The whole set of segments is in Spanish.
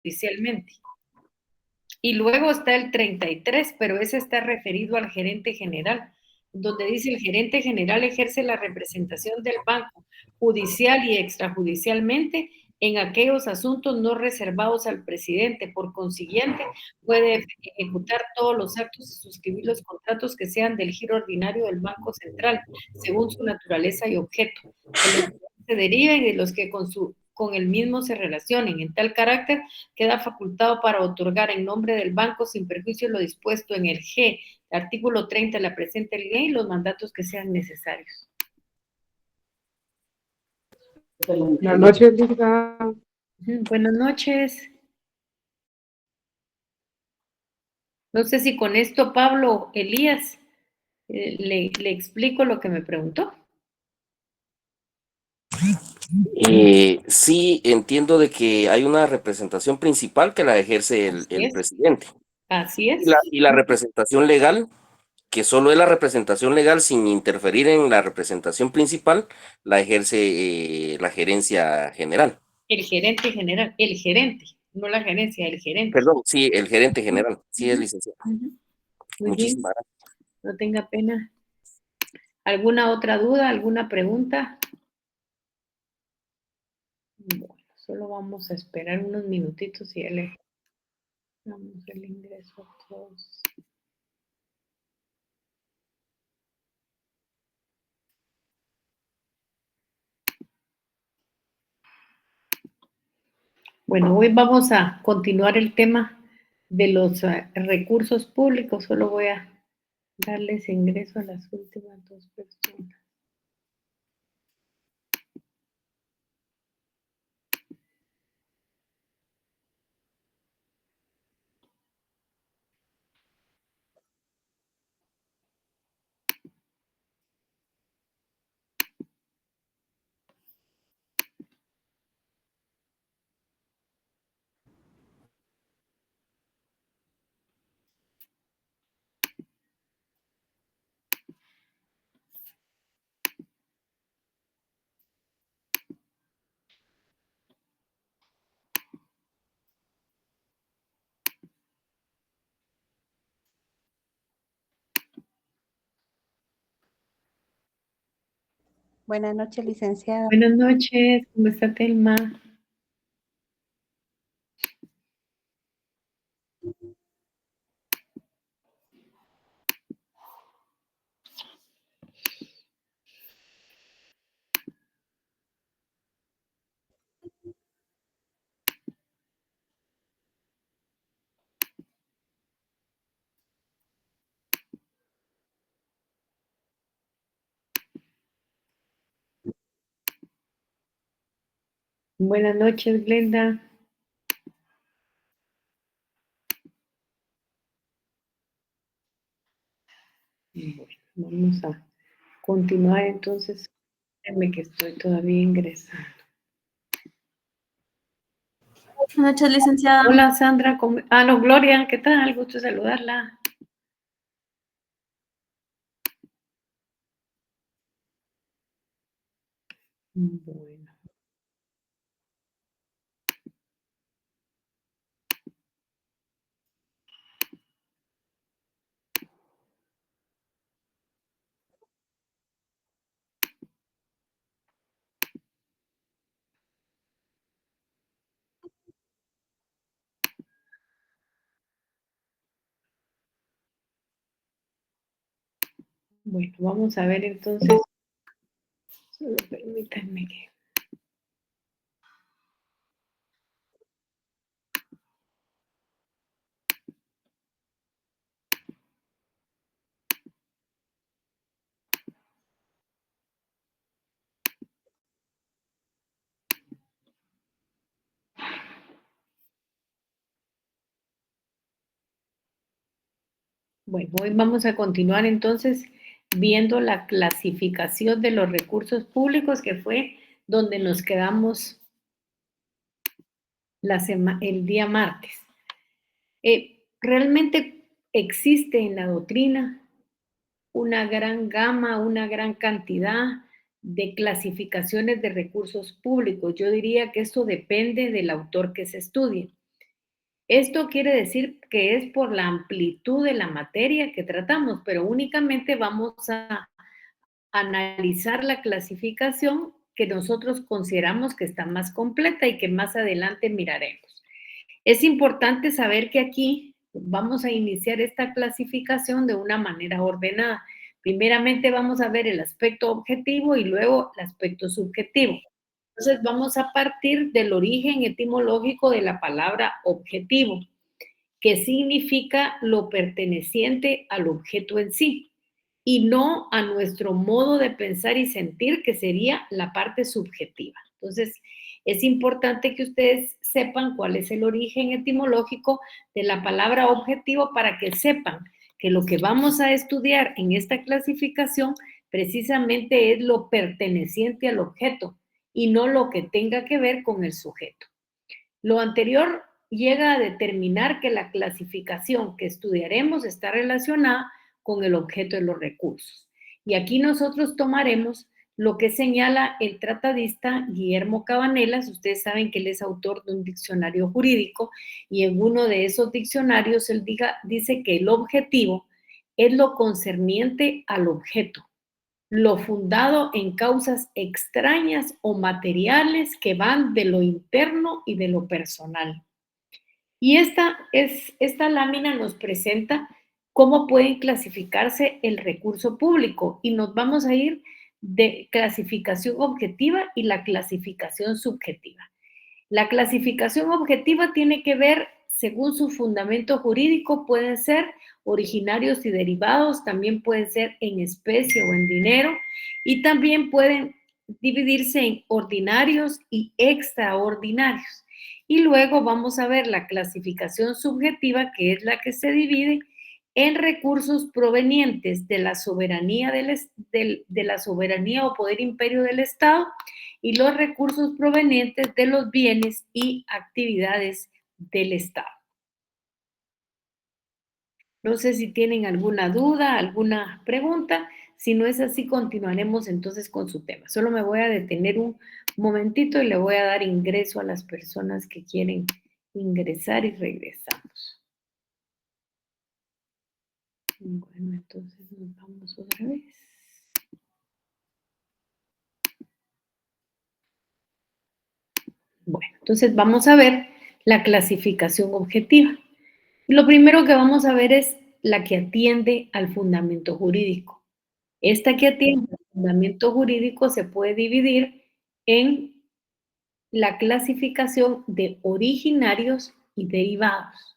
extrajudicialmente. Y luego está el 33, pero ese está referido al gerente general, donde dice el gerente general ejerce la representación del banco judicial y extrajudicialmente en aquellos asuntos no reservados al presidente. Por consiguiente, puede ejecutar todos los actos y suscribir los contratos que sean del giro ordinario del Banco Central, según su naturaleza y objeto, de los que se deriven y de los que con el mismo se relacionen. En tal carácter, queda facultado para otorgar en nombre del banco, sin perjuicio de lo dispuesto en el G, artículo 30 de la presente ley, los mandatos que sean necesarios. Buenas noches, Lisa. Buenas noches. No sé si con esto, Pablo Elías, le explico lo que me preguntó. Sí, entiendo de que hay una representación principal que la ejerce el presidente. Así es. Y la representación legal, que solo es la representación legal sin interferir en la representación principal, la ejerce la gerencia general. El gerente general, el gerente, no la gerencia, el gerente. Perdón, sí, el gerente general. Sí, es licenciado. Muy Muchísimas bien. gracias. No tenga pena. ¿Alguna otra duda? ¿Alguna pregunta? Bueno, solo vamos a esperar unos minutitos y ya le damos el ingreso a todos. Bueno, hoy vamos a continuar el tema de los recursos públicos. Solo voy a darles ingreso a las últimas dos personas. Buenas noches, licenciada. Buenas noches, ¿cómo está Telma? Buenas noches, Glenda. Bueno, vamos a continuar entonces. Déjenme que estoy todavía ingresando. Buenas noches, licenciada. Hola, Sandra. No, Gloria, ¿qué tal? Gusto saludarla. Bueno. Bueno, vamos a ver entonces. Solo permítanme que... Bueno, hoy vamos a continuar entonces viendo la clasificación de los recursos públicos, que fue donde nos quedamos el día martes. Realmente existe en la doctrina una gran gama, una gran cantidad de clasificaciones de recursos públicos. Yo diría que esto depende del autor que se estudie. Esto quiere decir que es por la amplitud de la materia que tratamos, pero únicamente vamos a analizar la clasificación que nosotros consideramos que está más completa y que más adelante miraremos. Es importante saber que aquí vamos a iniciar esta clasificación de una manera ordenada. Primeramente vamos a ver el aspecto objetivo y luego el aspecto subjetivo. Entonces vamos a partir del origen etimológico de la palabra objetivo, que significa lo perteneciente al objeto en sí, y no a nuestro modo de pensar y sentir, que sería la parte subjetiva. Entonces, es importante que ustedes sepan cuál es el origen etimológico de la palabra objetivo para que sepan que lo que vamos a estudiar en esta clasificación precisamente es lo perteneciente al objeto y no lo que tenga que ver con el sujeto. Lo anterior llega a determinar que la clasificación que estudiaremos está relacionada con el objeto de los recursos. Y aquí nosotros tomaremos lo que señala el tratadista Guillermo Cabanelas. Ustedes saben que él es autor de un diccionario jurídico y en uno de esos diccionarios él dice que el objetivo es lo concerniente al objeto, lo fundado en causas extrañas o materiales que van de lo interno y de lo personal. Y esta lámina nos presenta cómo pueden clasificarse el recurso público y nos vamos a ir de clasificación objetiva y la clasificación subjetiva. La clasificación objetiva tiene que ver, según su fundamento jurídico, pueden ser originarios y derivados, también pueden ser en especie o en dinero, y también pueden dividirse en ordinarios y extraordinarios. Y luego vamos a ver la clasificación subjetiva, que es la que se divide en recursos provenientes de la soberanía, de la soberanía o poder imperio del Estado, y los recursos provenientes de los bienes y actividades del Estado. No sé si tienen alguna duda, alguna pregunta. Si no es así, continuaremos entonces con su tema. Solo me voy a detener un momentito y le voy a dar ingreso a las personas que quieren ingresar y regresamos. Bueno, entonces nos vamos otra vez. Bueno, entonces vamos a ver la clasificación objetiva. Lo primero que vamos a ver es la que atiende al fundamento jurídico. Esta que atiende al fundamento jurídico se puede dividir en la clasificación de originarios y derivados.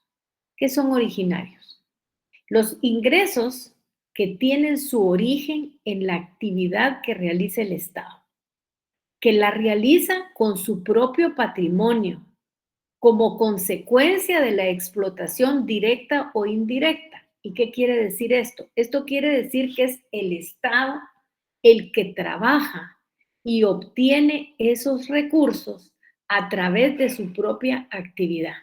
¿Qué son originarios? Los ingresos que tienen su origen en la actividad que realiza el Estado, que la realiza con su propio patrimonio, como consecuencia de la explotación directa o indirecta. ¿Y qué quiere decir esto? Esto quiere decir que es el Estado el que trabaja y obtiene esos recursos a través de su propia actividad.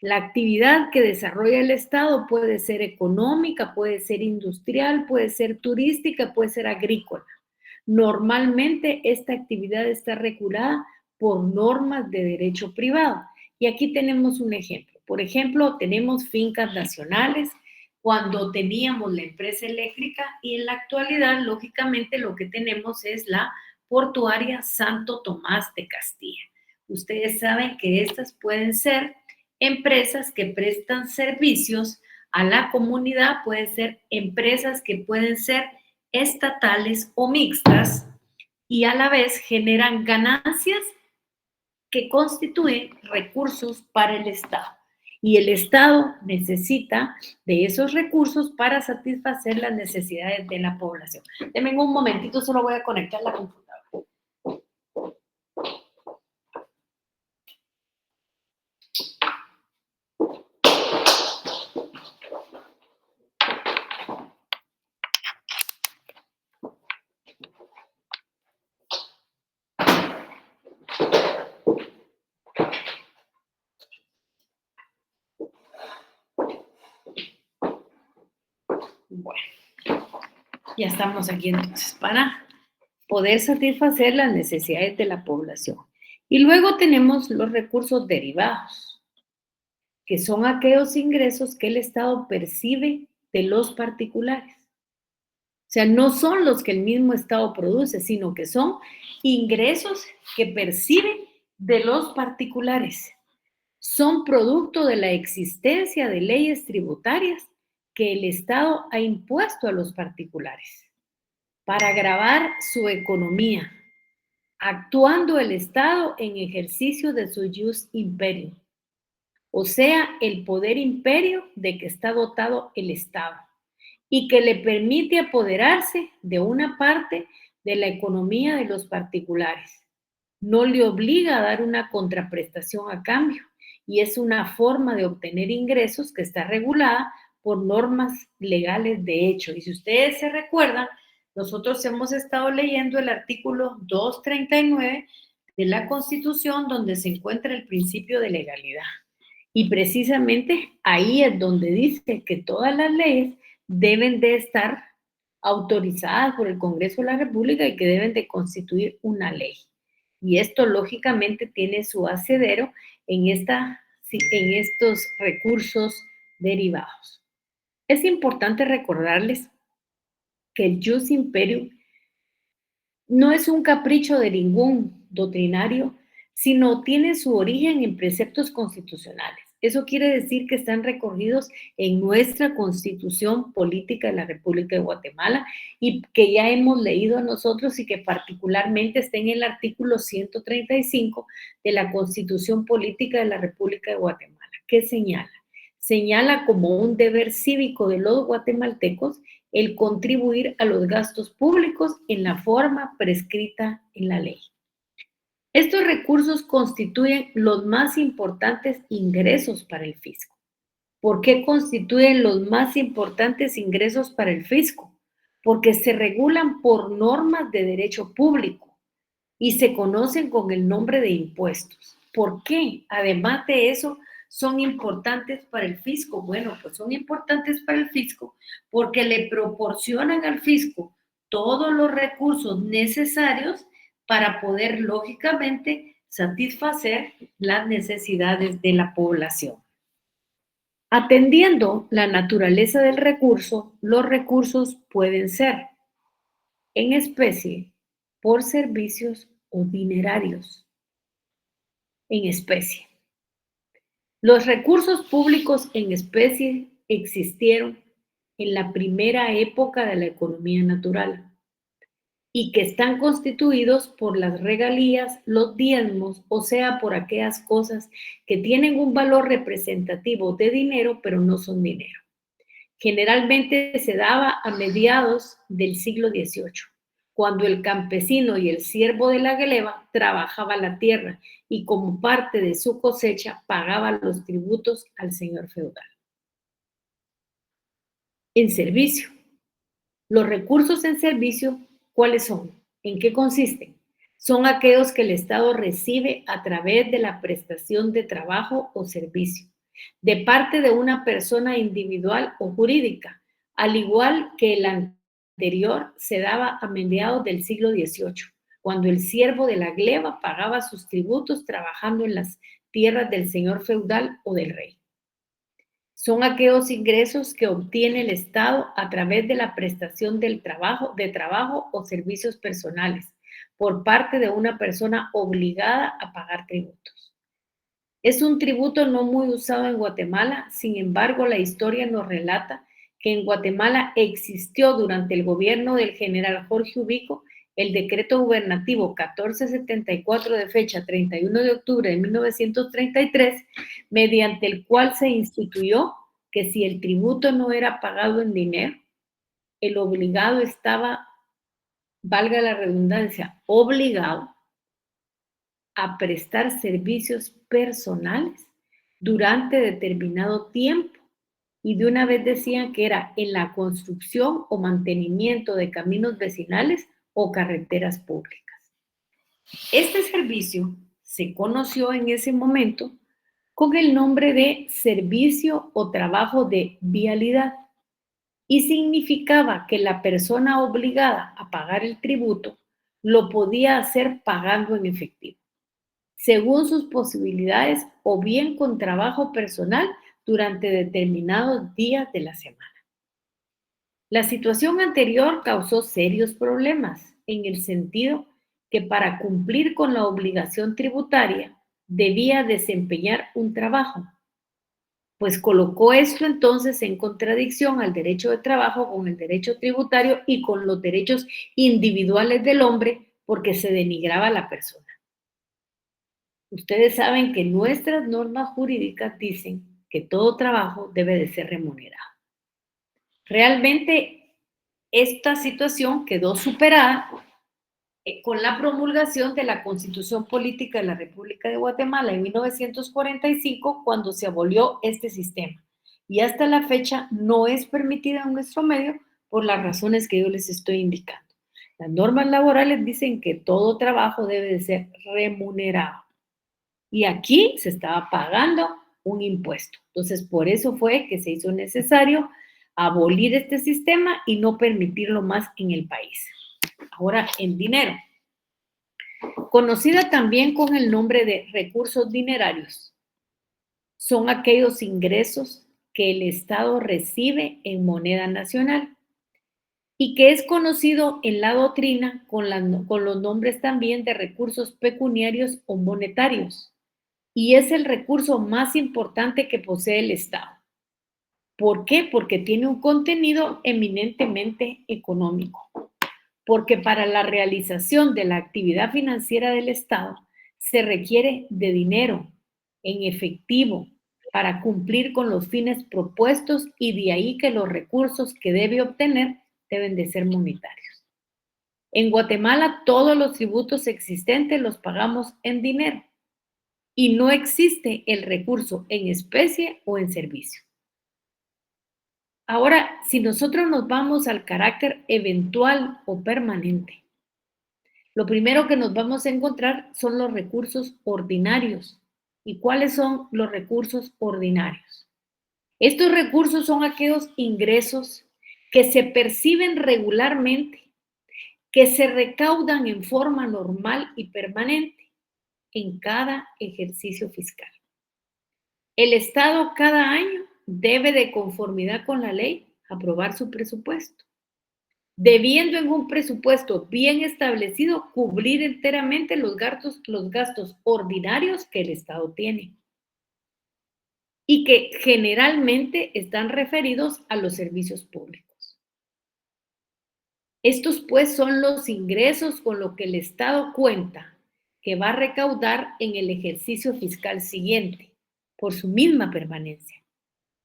La actividad que desarrolla el Estado puede ser económica, puede ser industrial, puede ser turística, puede ser agrícola. Normalmente esta actividad está regulada por normas de derecho privado. Y aquí tenemos un ejemplo. Por ejemplo, tenemos fincas nacionales cuando teníamos la empresa eléctrica y en la actualidad, lógicamente, lo que tenemos es la portuaria Santo Tomás de Castilla. Ustedes saben que estas pueden ser empresas que prestan servicios a la comunidad, pueden ser empresas que pueden ser estatales o mixtas y a la vez generan ganancias que constituyen recursos para el Estado. Y el Estado necesita de esos recursos para satisfacer las necesidades de la población. Denme un momentito, solo voy a conectar la computadora. Bueno, ya estamos aquí entonces para poder satisfacer las necesidades de la población. Y luego tenemos los recursos derivados. que son aquellos ingresos que el Estado percibe de los particulares. O sea, no son los que el mismo Estado produce, sino que son ingresos que percibe de los particulares. Son producto de la existencia de leyes tributarias que el Estado ha impuesto a los particulares para gravar su economía, actuando el Estado en ejercicio de su jus imperium, o sea, el poder imperio de que está dotado el Estado y que le permite apoderarse de una parte de la economía de los particulares. No le obliga a dar una contraprestación a cambio y es una forma de obtener ingresos que está regulada por normas legales de hecho. Y si ustedes se recuerdan, nosotros hemos estado leyendo el artículo 239 de la Constitución, donde se encuentra el principio de legalidad. Y precisamente ahí es donde dice que todas las leyes deben de estar autorizadas por el Congreso de la República y que deben de constituir una ley. Y esto lógicamente tiene su asidero en estos recursos derivados. Es importante recordarles que el jus imperium no es un capricho de ningún doctrinario, sino tiene su origen en preceptos constitucionales. Eso quiere decir que están recogidos en nuestra Constitución Política de la República de Guatemala y que ya hemos leído nosotros y que particularmente está en el artículo 135 de la Constitución Política de la República de Guatemala. ¿Qué señala? Señala como un deber cívico de los guatemaltecos el contribuir a los gastos públicos en la forma prescrita en la ley. Estos recursos constituyen los más importantes ingresos para el fisco. ¿Por qué constituyen los más importantes ingresos para el fisco? Porque se regulan por normas de derecho público y se conocen con el nombre de impuestos. ¿Por qué? Además de eso, son importantes para el fisco. Bueno, pues son importantes para el fisco porque le proporcionan al fisco todos los recursos necesarios para poder, lógicamente, satisfacer las necesidades de la población. Atendiendo la naturaleza del recurso, los recursos pueden ser en especie, por servicios o dinerarios. En especie. Los recursos públicos en especie existieron en la primera época de la economía natural y que están constituidos por las regalías, los diezmos, o sea, por aquellas cosas que tienen un valor representativo de dinero, pero no son dinero. Generalmente se daba a mediados del siglo XVIII, cuando el campesino y el siervo de la gleba trabajaba la tierra y como parte de su cosecha pagaba los tributos al señor feudal. En servicio. Los recursos en servicio, ¿cuáles son? ¿En qué consisten? Son aquellos que el Estado recibe a través de la prestación de trabajo o servicio, de parte de una persona individual o jurídica, al igual que el anterior se daba a mediados del siglo XVIII, cuando el siervo de la gleba pagaba sus tributos trabajando en las tierras del señor feudal o del rey. Son aquellos ingresos que obtiene el Estado a través de la prestación de trabajo o servicios personales por parte de una persona obligada a pagar tributos. Es un tributo no muy usado en Guatemala, sin embargo, la historia nos relata que en Guatemala existió durante el gobierno del general Jorge Ubico el decreto gubernativo 1474 de fecha 31 de octubre de 1933, mediante el cual se instituyó que si el tributo no era pagado en dinero, el obligado estaba, valga la redundancia, obligado a prestar servicios personales durante determinado tiempo. Y de una vez decían que era en la construcción o mantenimiento de caminos vecinales o carreteras públicas. Este servicio se conoció en ese momento con el nombre de servicio o trabajo de vialidad y significaba que la persona obligada a pagar el tributo lo podía hacer pagando en efectivo. según sus posibilidades o bien con trabajo personal durante determinados días de la semana. La situación anterior causó serios problemas en el sentido que para cumplir con la obligación tributaria debía desempeñar un trabajo, pues colocó esto entonces en contradicción al derecho de trabajo con el derecho tributario y con los derechos individuales del hombre porque se denigraba a la persona. Ustedes saben que nuestras normas jurídicas dicen que todo trabajo debe de ser remunerado. Realmente esta situación quedó superada con la promulgación de la Constitución Política de la República de Guatemala en 1945, cuando se abolió este sistema. Y hasta la fecha no es permitida en nuestro medio por las razones que yo les estoy indicando. Las normas laborales dicen que todo trabajo debe de ser remunerado. Y aquí se estaba pagando un impuesto. Entonces, por eso fue que se hizo necesario abolir este sistema y no permitirlo más en el país. Ahora, en dinero. Conocida también con el nombre de recursos dinerarios, son aquellos ingresos que el Estado recibe en moneda nacional y que es conocido en la doctrina con los nombres también de recursos pecuniarios o monetarios. Y es el recurso más importante que posee el Estado. ¿Por qué? Porque tiene un contenido eminentemente económico. Porque para la realización de la actividad financiera del Estado se requiere de dinero en efectivo para cumplir con los fines propuestos y de ahí que los recursos que debe obtener deben de ser monetarios. En Guatemala todos los tributos existentes los pagamos en dinero y no existe el recurso en especie o en servicio. Ahora, si nosotros nos vamos al carácter eventual o permanente, lo primero que nos vamos a encontrar son los recursos ordinarios. ¿Y cuáles son los recursos ordinarios? Estos recursos son aquellos ingresos que se perciben regularmente, que se recaudan en forma normal y permanente en cada ejercicio fiscal. El Estado cada año debe, de conformidad con la ley, aprobar su presupuesto, debiendo en un presupuesto bien establecido cubrir enteramente los gastos ordinarios que el Estado tiene y que generalmente están referidos a los servicios públicos. Estos pues son los ingresos con los que el Estado cuenta que va a recaudar en el ejercicio fiscal siguiente por su misma permanencia.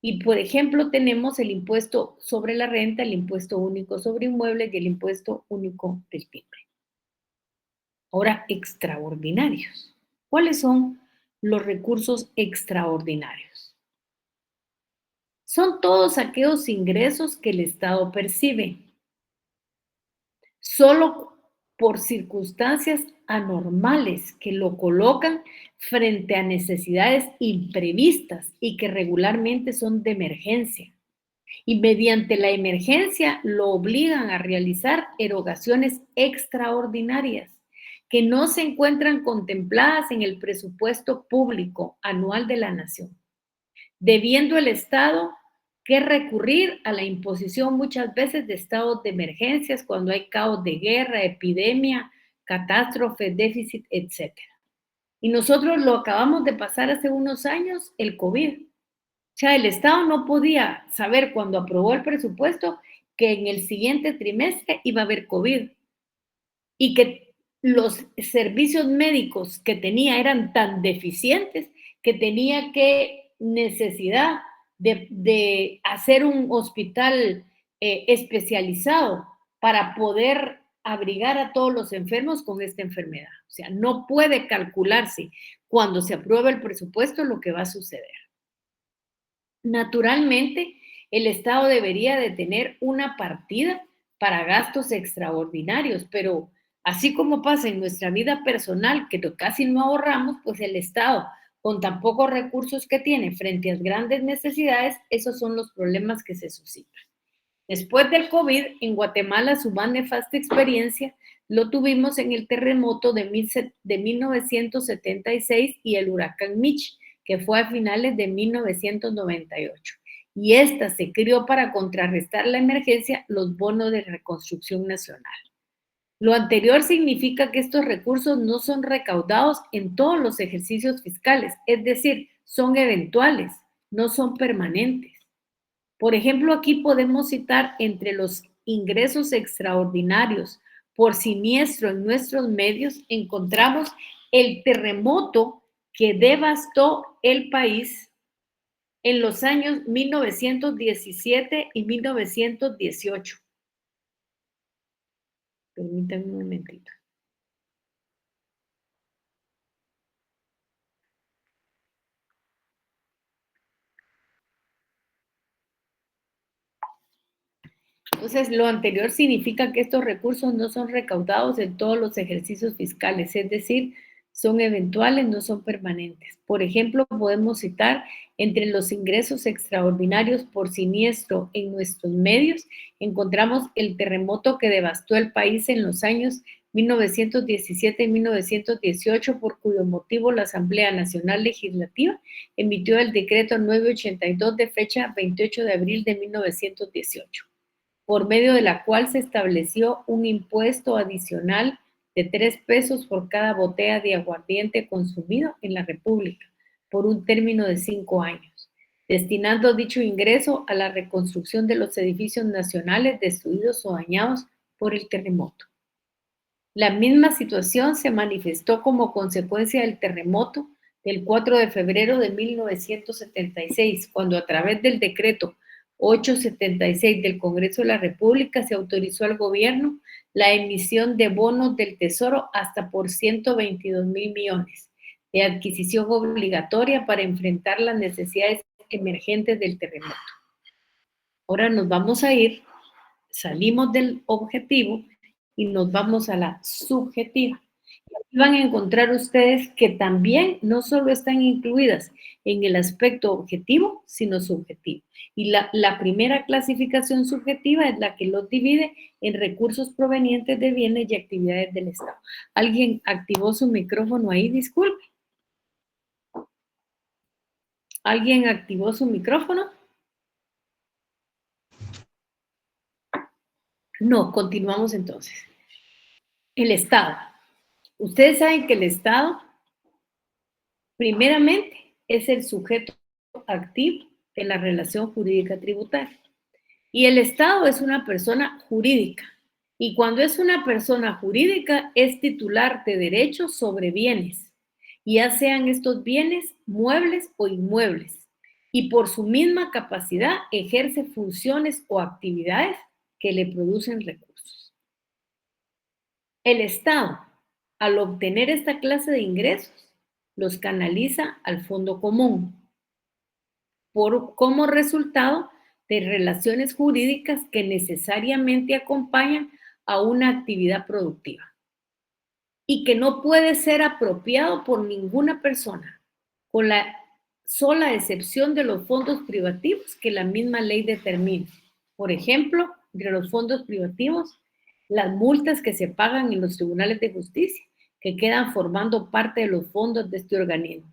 Y, por ejemplo, tenemos el impuesto sobre la renta, el impuesto único sobre inmuebles y el impuesto único del timbre. Ahora, extraordinarios. ¿Cuáles son los recursos extraordinarios? Son todos aquellos ingresos que el Estado percibe solo por circunstancias anormales que lo colocan frente a necesidades imprevistas y que regularmente son de emergencia. Y mediante la emergencia lo obligan a realizar erogaciones extraordinarias que no se encuentran contempladas en el presupuesto público anual de la nación, debiendo el Estado que recurrir a la imposición muchas veces de estados de emergencias cuando hay caos de guerra, epidemia, catástrofe, déficit, etc. Y nosotros lo acabamos de pasar hace unos años, el COVID. O sea, el Estado no podía saber cuando aprobó el presupuesto que en el siguiente trimestre iba a haber COVID y que los servicios médicos que tenía eran tan deficientes que tenía necesidad de hacer un hospital especializado para poder abrigar a todos los enfermos con esta enfermedad. O sea, no puede calcularse cuando se aprueba el presupuesto lo que va a suceder. Naturalmente, el Estado debería de tener una partida para gastos extraordinarios, pero así como pasa en nuestra vida personal, que casi no ahorramos, pues el Estado, con tan pocos recursos que tiene frente a grandes necesidades, esos son los problemas que se suscitan. Después del COVID, en Guatemala su más nefasta experiencia lo tuvimos en el terremoto de 1976 y el huracán Mitch, que fue a finales de 1998. Y esta se creó para contrarrestar la emergencia, los bonos de reconstrucción nacional. Lo anterior significa que estos recursos no son recaudados en todos los ejercicios fiscales, es decir, son eventuales, no son permanentes. Por ejemplo, aquí podemos citar entre los ingresos extraordinarios por siniestro en nuestros medios, encontramos el terremoto que devastó el país en los años 1917 y 1918. Permítanme un momentito. Entonces, lo anterior significa que estos recursos no son recaudados en todos los ejercicios fiscales, es decir, son eventuales, no son permanentes. Por ejemplo, podemos citar entre los ingresos extraordinarios por siniestro en nuestros medios, encontramos el terremoto que devastó el país en los años 1917 y 1918, por cuyo motivo la Asamblea Nacional Legislativa emitió el decreto 982 de fecha 28 de abril de 1918. Por medio de la cual se estableció un impuesto adicional de 3 pesos por cada botella de aguardiente consumido en la República, por un término de 5 años, destinando dicho ingreso a la reconstrucción de los edificios nacionales destruidos o dañados por el terremoto. La misma situación se manifestó como consecuencia del terremoto del 4 de febrero de 1976, cuando a través del decreto 876 del Congreso de la República se autorizó al gobierno la emisión de bonos del Tesoro hasta por 122,000 millones de adquisición obligatoria para enfrentar las necesidades emergentes del terremoto. Ahora nos vamos a ir, salimos del objetivo y nos vamos a la subjetiva. Aquí van a encontrar ustedes que también no solo están incluidas en el aspecto objetivo, sino subjetivo. Y la primera clasificación subjetiva es la que los divide en recursos provenientes de bienes y actividades del Estado. ¿Alguien activó su micrófono ahí? Disculpe. ¿Alguien activó su micrófono? No, continuamos entonces. El Estado. Ustedes saben que el Estado, primeramente, es el sujeto activo de la relación jurídica tributaria. Y el Estado es una persona jurídica. Y cuando es una persona jurídica, es titular de derechos sobre bienes, ya sean estos bienes muebles o inmuebles. Y por su misma capacidad ejerce funciones o actividades que le producen recursos. El Estado, al obtener esta clase de ingresos, los canaliza al fondo común como resultado de relaciones jurídicas que necesariamente acompañan a una actividad productiva y que no puede ser apropiado por ninguna persona, con la sola excepción de los fondos privativos que la misma ley determina. Por ejemplo, entre los fondos privativos, las multas que se pagan en los tribunales de justicia, que quedan formando parte de los fondos de este organismo.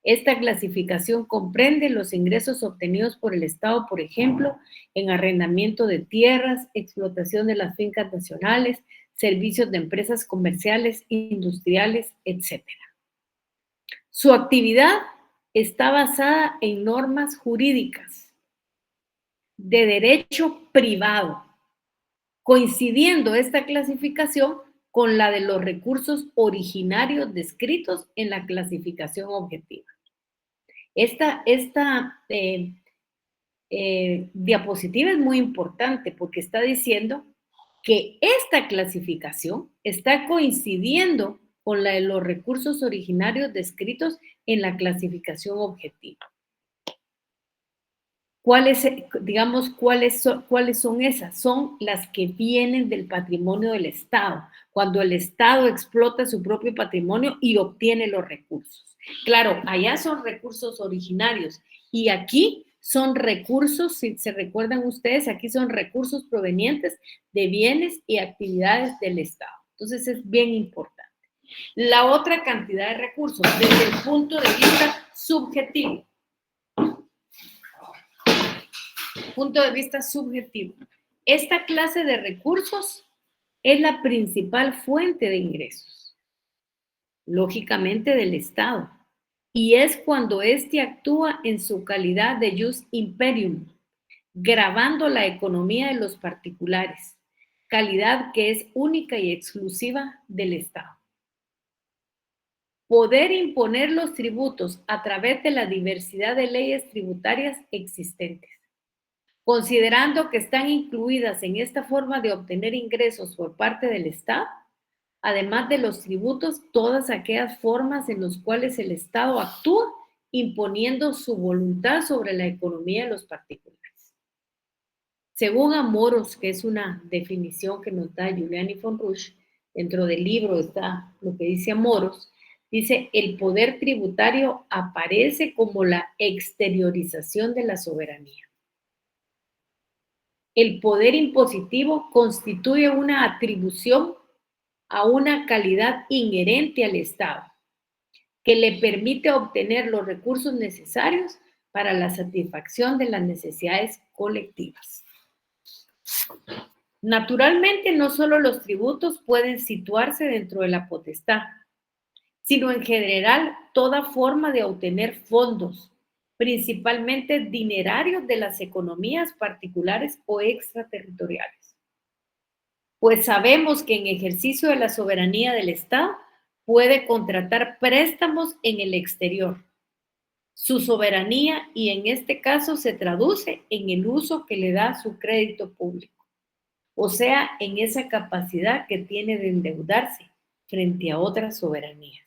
Esta clasificación comprende los ingresos obtenidos por el Estado, por ejemplo, en arrendamiento de tierras, explotación de las fincas nacionales, servicios de empresas comerciales, industriales, etc. Su actividad está basada en normas jurídicas de derecho privado, coincidiendo esta clasificación con la de los recursos originarios descritos en la clasificación objetiva. Esta diapositiva es muy importante porque está diciendo que esta clasificación está coincidiendo con la de los recursos originarios descritos en la clasificación objetiva. ¿Cuáles son esas? Son las que vienen del patrimonio del Estado, cuando el Estado explota su propio patrimonio y obtiene los recursos. Claro, allá son recursos originarios y aquí son recursos, si se recuerdan ustedes, aquí son recursos provenientes de bienes y actividades del Estado. Entonces es bien importante. La otra cantidad de recursos desde el punto de vista subjetivo. Punto de vista subjetivo. Esta clase de recursos es la principal fuente de ingresos, lógicamente del Estado, y es cuando éste actúa en su calidad de jus imperium, gravando la economía de los particulares, calidad que es única y exclusiva del Estado. Poder imponer los tributos a través de la diversidad de leyes tributarias existentes, considerando que están incluidas en esta forma de obtener ingresos por parte del Estado, además de los tributos, todas aquellas formas en las cuales el Estado actúa imponiendo su voluntad sobre la economía de los particulares. Según Amoros, que es una definición que nos da Giuliani von Rusch, dentro del libro está lo que dice Amoros, dice, el poder tributario aparece como la exteriorización de la soberanía. El poder impositivo constituye una atribución a una calidad inherente al Estado, que le permite obtener los recursos necesarios para la satisfacción de las necesidades colectivas. Naturalmente, no solo los tributos pueden situarse dentro de la potestad, sino en general toda forma de obtener fondos, principalmente dinerarios de las economías particulares o extraterritoriales. Pues sabemos que en ejercicio de la soberanía del Estado puede contratar préstamos en el exterior. Su soberanía, y en este caso se traduce en el uso que le da su crédito público, o sea, en esa capacidad que tiene de endeudarse frente a otras soberanías.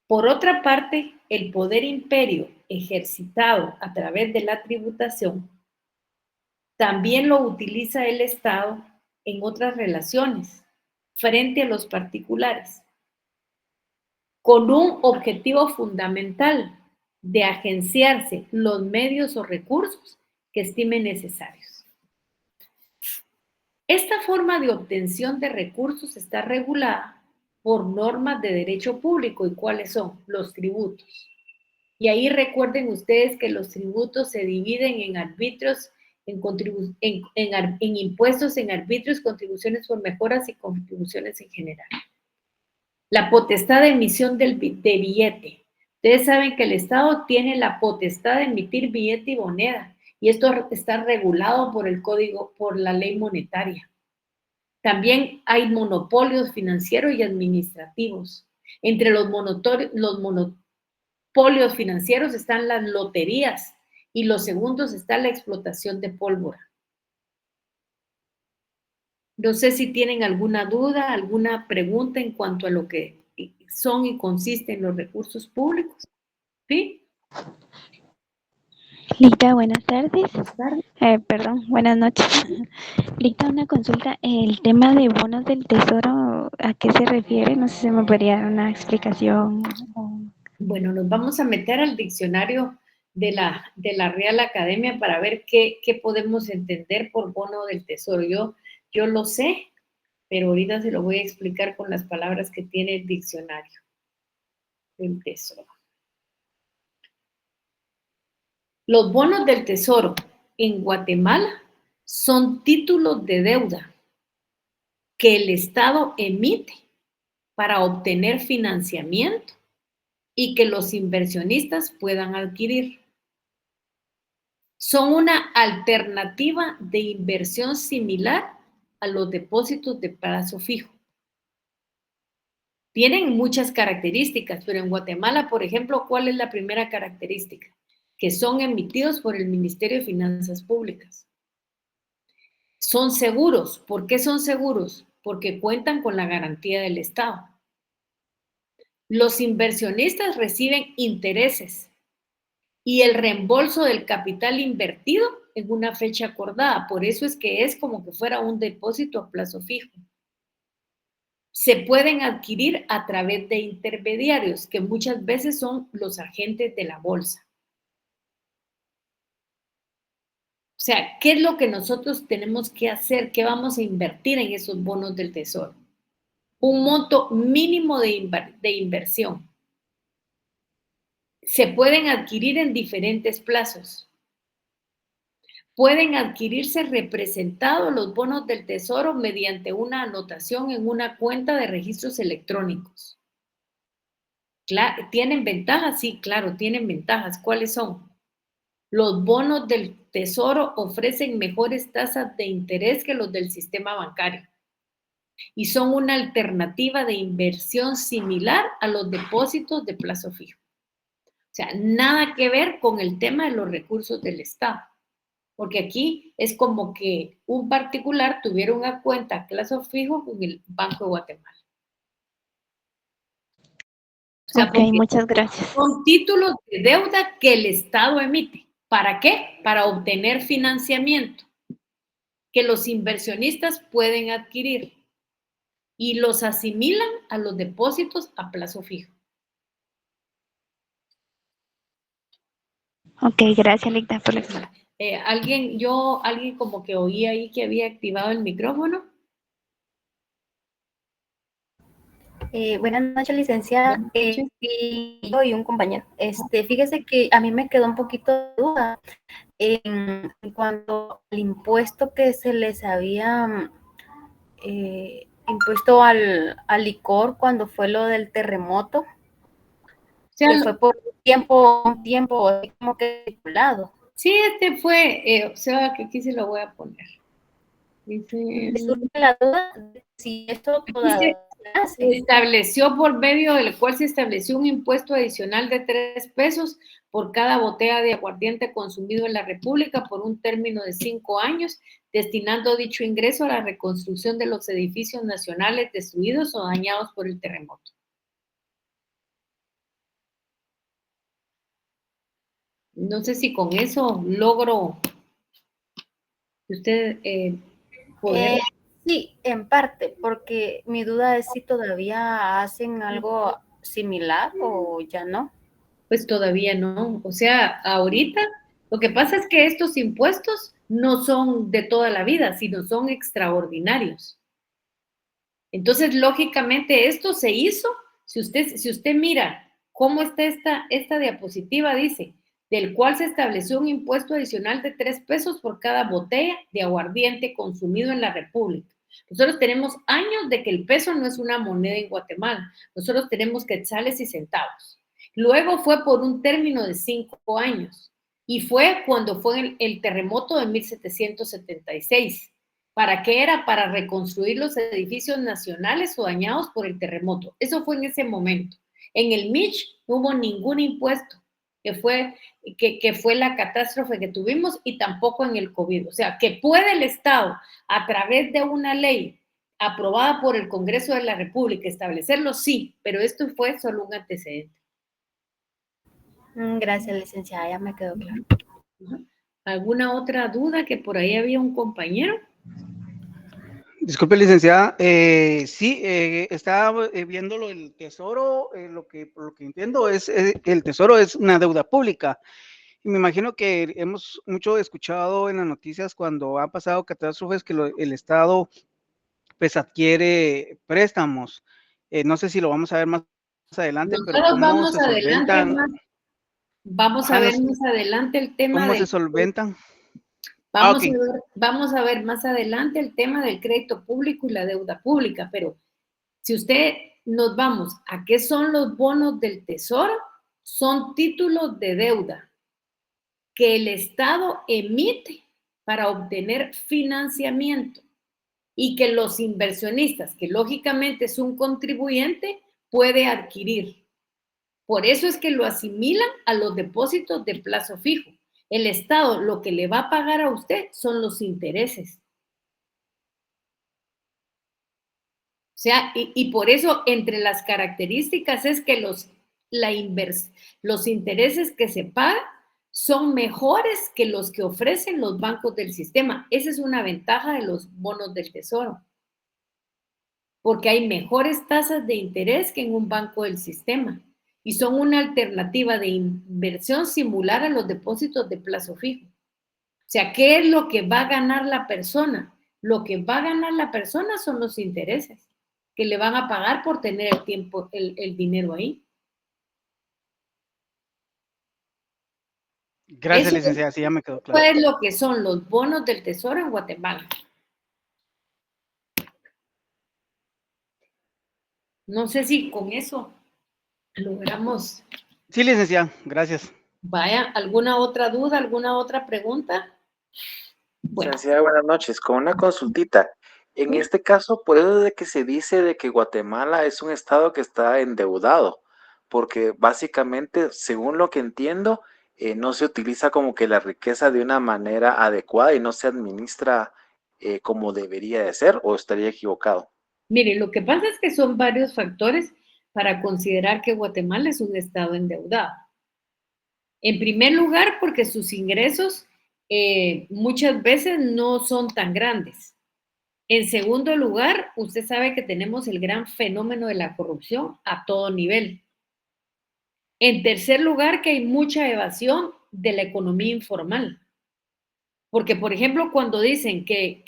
Por otra parte, el poder imperio ejercitado a través de la tributación también lo utiliza el Estado en otras relaciones frente a los particulares, con un objetivo fundamental de agenciarse los medios o recursos que estime necesarios. Esta forma de obtención de recursos está regulada por normas de derecho público. ¿Y cuáles son? Los tributos. Y ahí recuerden ustedes que los tributos se dividen en arbitrios, en impuestos, en arbitrios, contribuciones por mejoras y contribuciones en general. La potestad de emisión de billete. Ustedes saben que el Estado tiene la potestad de emitir billete y moneda, y esto está regulado por el código, por la ley monetaria. También hay monopolios financieros y administrativos. Entre los monopolios financieros están las loterías y los segundos está la explotación de pólvora. No sé si tienen alguna duda, alguna pregunta en cuanto a lo que son y consisten los recursos públicos. ¿Sí? Lita, buenas tardes. Buenas tardes. Perdón, buenas noches. Lita, una consulta. El tema de bonos del tesoro, ¿a qué se refiere? No sé si me podría dar una explicación. Bueno, nos vamos a meter al diccionario de la Real Academia para ver qué podemos entender por bono del tesoro. Yo lo sé, pero ahorita se lo voy a explicar con las palabras que tiene el diccionario del tesoro. Los bonos del tesoro en Guatemala son títulos de deuda que el Estado emite para obtener financiamiento y que los inversionistas puedan adquirir. Son una alternativa de inversión similar a los depósitos de plazo fijo. Tienen muchas características, pero en Guatemala, por ejemplo, ¿cuál es la primera característica? Que son emitidos por el Ministerio de Finanzas Públicas. Son seguros. ¿Por qué son seguros? Porque cuentan con la garantía del Estado. Los inversionistas reciben intereses y el reembolso del capital invertido en una fecha acordada. Por eso es que es como que fuera un depósito a plazo fijo. Se pueden adquirir a través de intermediarios, que muchas veces son los agentes de la bolsa. sea, ¿qué es lo que nosotros tenemos que hacer? ¿Qué vamos a invertir en esos bonos del Tesoro? Un monto mínimo de inversión. Se pueden adquirir en diferentes plazos. Pueden adquirirse representados los bonos del Tesoro mediante una anotación en una cuenta de registros electrónicos. ¿Tienen ventajas? Sí, claro, tienen ventajas. ¿Cuáles son? Los bonos del Tesoro ofrecen mejores tasas de interés que los del sistema bancario y son una alternativa de inversión similar a los depósitos de plazo fijo. O sea, nada que ver con el tema de los recursos del Estado, porque aquí es como que un particular tuviera una cuenta a plazo fijo con el Banco de Guatemala. O sea, Ok, muchas gracias. son títulos de deuda que el Estado emite. ¿Para qué? Para obtener financiamiento que los inversionistas pueden adquirir y los asimilan a los depósitos a plazo fijo. Ok, gracias, Ligda, por la explicación. Alguien como que oí ahí que había activado el micrófono. Buenas noches, licenciada. Y yo y un compañero. Fíjese que a mí me quedó un poquito de duda en cuanto al impuesto que se les había impuesto al licor cuando fue lo del terremoto. O sea, que fue por un tiempo como que estipulado. Sí, fue, o sea, que aquí se lo voy a poner. Dice, surge la duda de si esto todavía se estableció por medio del cual se estableció un impuesto adicional de 3 pesos por cada botella de aguardiente consumido en la República por un término de 5 años, destinando dicho ingreso a la reconstrucción de los edificios nacionales destruidos o dañados por el terremoto. No sé si con eso logro que usted poder... Sí, en parte, porque mi duda es si todavía hacen algo similar o ya no. Pues todavía no. O sea, ahorita lo que pasa es que estos impuestos no son de toda la vida, sino son extraordinarios. Entonces, lógicamente, esto se hizo, si usted mira cómo está esta diapositiva, dice, del cual se estableció un impuesto adicional de 3 pesos por cada botella de aguardiente consumido en la República. Nosotros tenemos años de que el peso no es una moneda en Guatemala. Nosotros tenemos quetzales y centavos. Luego fue por un término de 5 años y fue cuando fue el terremoto de 1776. ¿Para qué era? Para reconstruir los edificios nacionales o dañados por el terremoto. Eso fue en ese momento. En el Mitch no hubo ningún impuesto, que fue la catástrofe que tuvimos, y tampoco en el COVID. O sea, que puede el Estado, a través de una ley aprobada por el Congreso de la República, establecerlo, sí, pero esto fue solo un antecedente. Gracias, licenciada, ya me quedó claro. ¿Alguna otra duda? Que por ahí había un compañero. Disculpe, licenciada. Sí, estaba viéndolo el Tesoro. Lo que entiendo es el Tesoro es una deuda pública. Y me imagino que hemos mucho escuchado en las noticias cuando han pasado catástrofes que el Estado pues adquiere préstamos. No sé si lo vamos a ver más adelante, Nosotros pero ¿cómo vamos se solventan? Vamos a ver más adelante el tema. ¿Cómo se solventan? Vamos a ver más adelante el tema del crédito público y la deuda pública, pero si nos vamos a qué son los bonos del Tesoro, son títulos de deuda que el Estado emite para obtener financiamiento y que los inversionistas, que lógicamente es un contribuyente, puede adquirir. Por eso es que lo asimilan a los depósitos de plazo fijo. El Estado lo que le va a pagar a usted son los intereses. O sea, y por eso entre las características es que los intereses que se pagan son mejores que los que ofrecen los bancos del sistema. Esa es una ventaja de los bonos del Tesoro, porque hay mejores tasas de interés que en un banco del sistema y son una alternativa de inversión similar a los depósitos de plazo fijo. O sea, ¿qué es lo que va a ganar la persona? Lo que va a ganar la persona son los intereses que le van a pagar por tener el tiempo, el dinero ahí. Gracias, Eso licenciada, sí, ya me quedó claro. es lo que son los bonos del Tesoro en Guatemala. No sé si con eso logramos. Sí, licenciada, gracias. Vaya, ¿alguna otra duda, alguna otra pregunta? Bueno. Licenciada, buenas noches. Con una consultita. En este caso, por eso de que se dice de que Guatemala es un estado que está endeudado, porque básicamente, según lo que entiendo, no se utiliza como que la riqueza de una manera adecuada y no se administra como debería de ser, ¿o estaría equivocado? Mire, lo que pasa es que son varios factores para considerar que Guatemala es un estado endeudado. En primer lugar, porque sus ingresos muchas veces no son tan grandes. En segundo lugar, usted sabe que tenemos el gran fenómeno de la corrupción a todo nivel. En tercer lugar, que hay mucha evasión de la economía informal. Porque, por ejemplo, cuando dicen que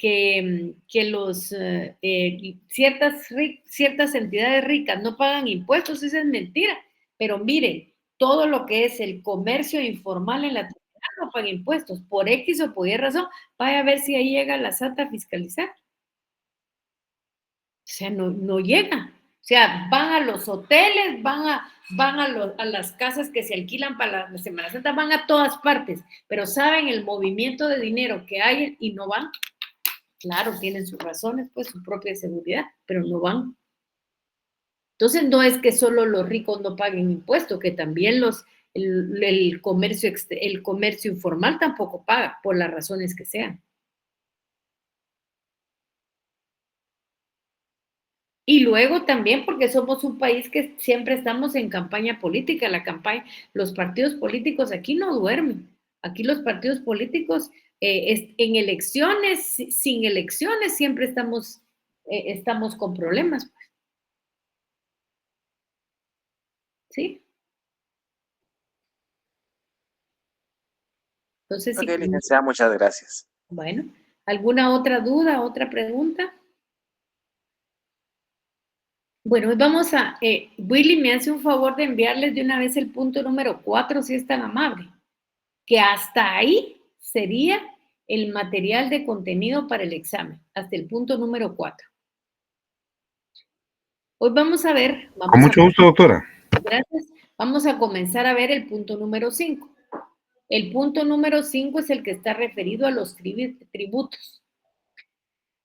ciertas entidades ricas no pagan impuestos, eso es mentira. Pero miren, todo lo que es el comercio informal en la tierra no paga impuestos. Por X o por Y razón, vaya a ver si ahí llega la SAT a fiscalizar. O sea, no llega. O sea, van a los hoteles, van a las casas que se alquilan para la Semana Santa, van a todas partes, pero saben el movimiento de dinero que hay y no van. Claro, tienen sus razones, pues su propia seguridad, pero no van. Entonces, no es que solo los ricos no paguen impuestos, que también el comercio informal tampoco paga, por las razones que sean. Y luego también porque somos un país que siempre estamos en campaña política, los partidos políticos aquí no duermen. Aquí los partidos políticos en elecciones, sin elecciones, siempre estamos con problemas. ¿Sí? Entonces, Ok, sí. licenciada, muchas gracias. Bueno, ¿alguna otra duda, otra pregunta? Bueno, hoy vamos a, Willy, me hace un favor de enviarles de una vez el punto número 4, si es tan amable, que hasta ahí sería el material de contenido para el examen, hasta el punto número 4. Hoy vamos a ver. Con mucho gusto, doctora. Gracias. Vamos a comenzar a ver el punto número 5. El punto número 5 es el que está referido a los tributos,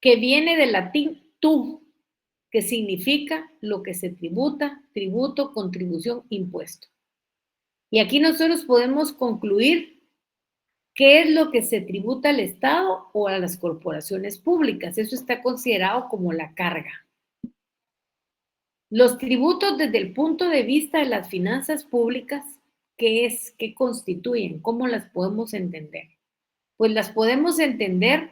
que viene del latín tu, que significa lo que se tributa, tributo, contribución, impuesto. Y aquí nosotros podemos concluir qué es lo que se tributa al Estado o a las corporaciones públicas. Eso está considerado como la carga. Los tributos desde el punto de vista de las finanzas públicas, ¿qué constituyen? ¿Cómo las podemos entender? Pues las podemos entender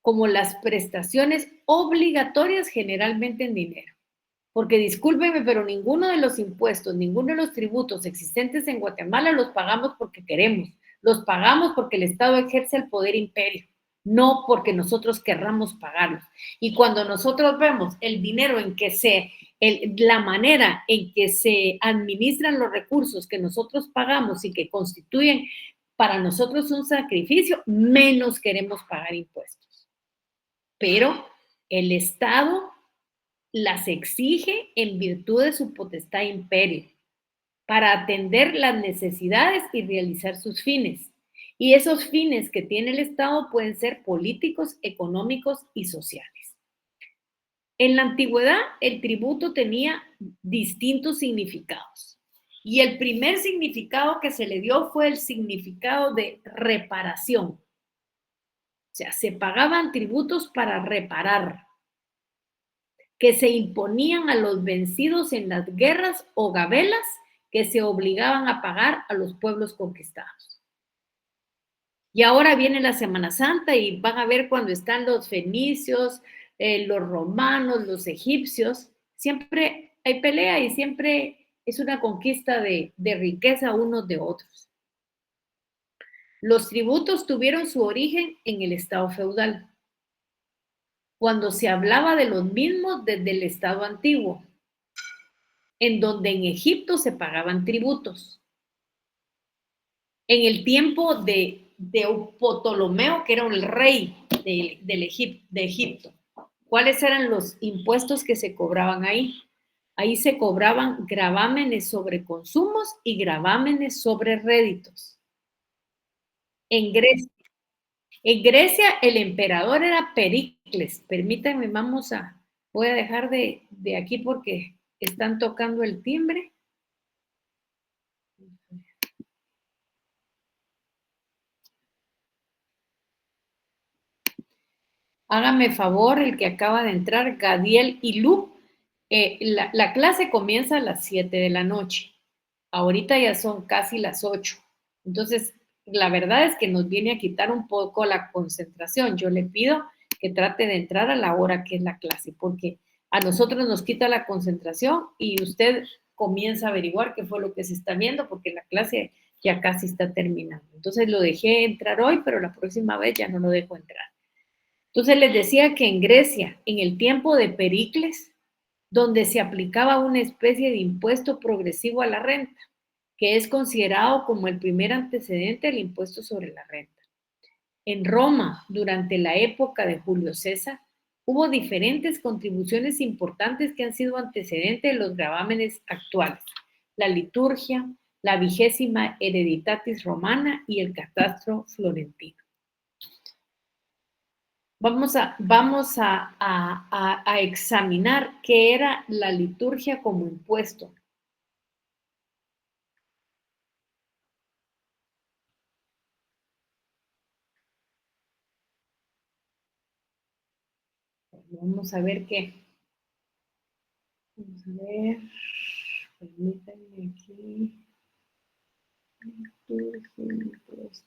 como las prestaciones obligatorias generalmente en dinero. Porque discúlpenme, pero ninguno de los impuestos, ninguno de los tributos existentes en Guatemala los pagamos porque queremos. Los pagamos porque el Estado ejerce el poder imperio, no porque nosotros querramos pagarlos. Y cuando nosotros vemos el dinero la manera en que se administran los recursos que nosotros pagamos y que constituyen para nosotros un sacrificio, menos queremos pagar impuestos. Pero el Estado las exige en virtud de su potestad imperio para atender las necesidades y realizar sus fines. Y esos fines que tiene el Estado pueden ser políticos, económicos y sociales. En la antigüedad, el tributo tenía distintos significados. Y el primer significado que se le dio fue el significado de reparación. O sea, se pagaban tributos para reparar, que se imponían a los vencidos en las guerras o gabelas que se obligaban a pagar a los pueblos conquistados. Y ahora viene la Semana Santa y van a ver cuando están los fenicios, los romanos, los egipcios, siempre hay pelea y siempre es una conquista de riqueza unos de otros. Los tributos tuvieron su origen en el estado feudal, cuando se hablaba de los mismos desde el estado antiguo, en donde en Egipto se pagaban tributos. En el tiempo de Ptolomeo, que era el rey de Egipto, ¿cuáles eran los impuestos que se cobraban ahí? Ahí se cobraban gravámenes sobre consumos y gravámenes sobre réditos. En Grecia el emperador era Pericles. Permítanme, voy a dejar de aquí porque están tocando el timbre. Hágame favor, el que acaba de entrar, Gadiel y Lu. La clase comienza a las 7 de la noche. Ahorita ya son casi las 8. Entonces, la verdad es que nos viene a quitar un poco la concentración. Yo le pido que trate de entrar a la hora que es la clase, porque a nosotros nos quita la concentración y usted comienza a averiguar qué fue lo que se está viendo, porque la clase ya casi está terminando. Entonces, lo dejé entrar hoy, pero la próxima vez ya no lo dejo entrar. Entonces, les decía que en Grecia, en el tiempo de Pericles, donde se aplicaba una especie de impuesto progresivo a la renta, que es considerado como el primer antecedente del impuesto sobre la renta. En Roma, durante la época de Julio César, hubo diferentes contribuciones importantes que han sido antecedentes de los gravámenes actuales: la liturgia, la 20ª Hereditatis Romana y el catastro florentino. Vamos a examinar qué era la liturgia como impuesto. Vamos a ver qué. Vamos a ver. Permítanme aquí. Liturgia, impuesto.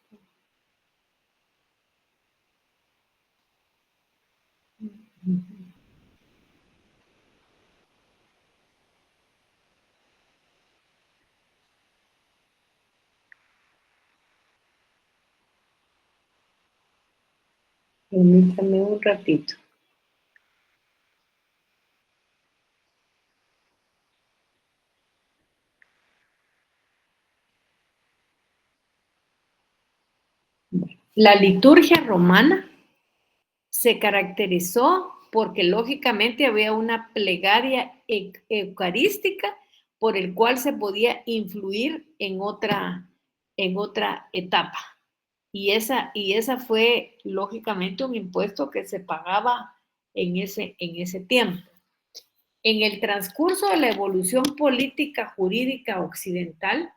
Permítame un ratito. La liturgia romana se caracterizó porque lógicamente había una plegaria eucarística por el cual se podía influir en otra etapa. Y esa fue lógicamente un impuesto que se pagaba en ese tiempo. En el transcurso de la evolución política jurídica occidental,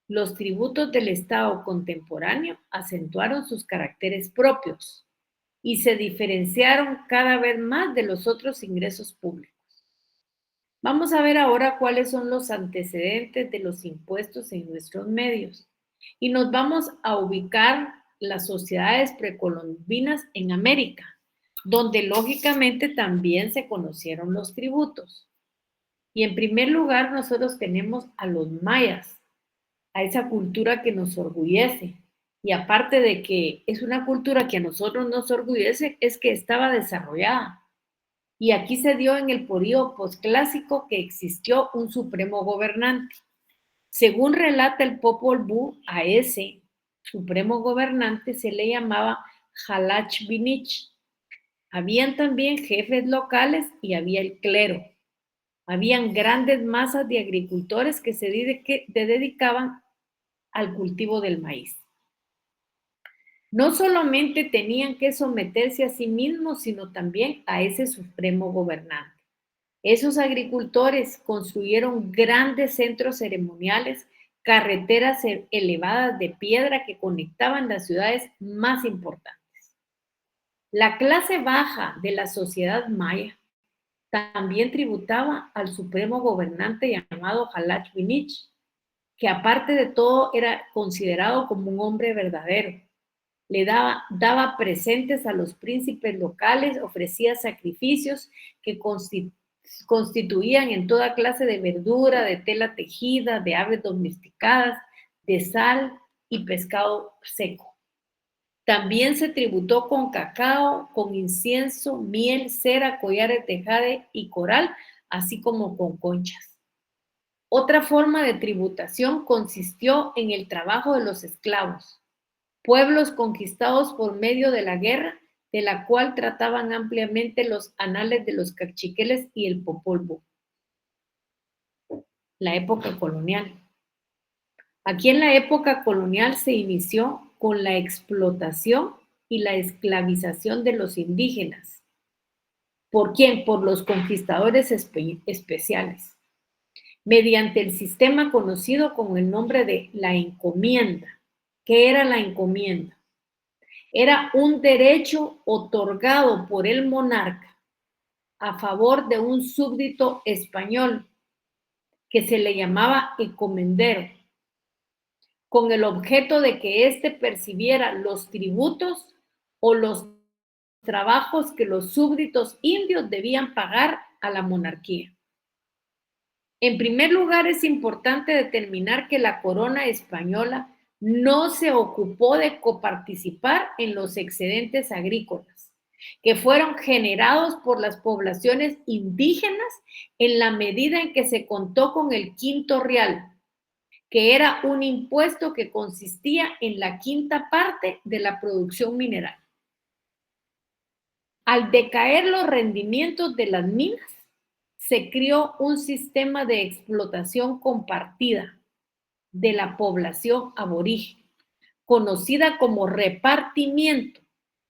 los tributos del Estado contemporáneo acentuaron sus caracteres propios y se diferenciaron cada vez más de los otros ingresos públicos. Vamos a ver ahora cuáles son los antecedentes de los impuestos en nuestros medios. Y nos vamos a ubicar las sociedades precolombinas en América, donde lógicamente también se conocieron los tributos. Y en primer lugar, nosotros tenemos a los mayas, a esa cultura que nos orgullece. Y aparte de que es una cultura que a nosotros nos orgullece, es que estaba desarrollada. Y aquí se dio en el periodo posclásico que existió un supremo gobernante. Según relata el Popol Vuh, a ese supremo gobernante se le llamaba Halach Binich. Habían también jefes locales y había el clero. Habían grandes masas de agricultores que se dedicaban al cultivo del maíz. No solamente tenían que someterse a sí mismos, sino también a ese supremo gobernante. Esos agricultores construyeron grandes centros ceremoniales, carreteras elevadas de piedra que conectaban las ciudades más importantes. La clase baja de la sociedad maya también tributaba al supremo gobernante llamado Halach Binich, que aparte de todo era considerado como un hombre verdadero. Le daba presentes a los príncipes locales, ofrecía sacrificios que constituían en toda clase de verdura, de tela tejida, de aves domesticadas, de sal y pescado seco. También se tributó con cacao, con incienso, miel, cera, collares de jade y coral, así como con conchas. Otra forma de tributación consistió en el trabajo de los esclavos, pueblos conquistados por medio de la guerra, de la cual trataban ampliamente los anales de los cachiqueles y el Popol Vuh. La época colonial. Aquí en la época colonial se inició con la explotación y la esclavización de los indígenas. ¿Por quién? Por los conquistadores especiales, mediante el sistema conocido con el nombre de la encomienda. ¿Qué era la encomienda? Era un derecho otorgado por el monarca a favor de un súbdito español que se le llamaba encomendero, con el objeto de que éste percibiera los tributos o los trabajos que los súbditos indios debían pagar a la monarquía. En primer lugar, es importante determinar que la corona española no se ocupó de coparticipar en los excedentes agrícolas que fueron generados por las poblaciones indígenas en la medida en que se contó con el quinto real, que era un impuesto que consistía en la quinta parte de la producción mineral. Al decaer los rendimientos de las minas, se creó un sistema de explotación compartida de la población aborigen, conocida como repartimiento,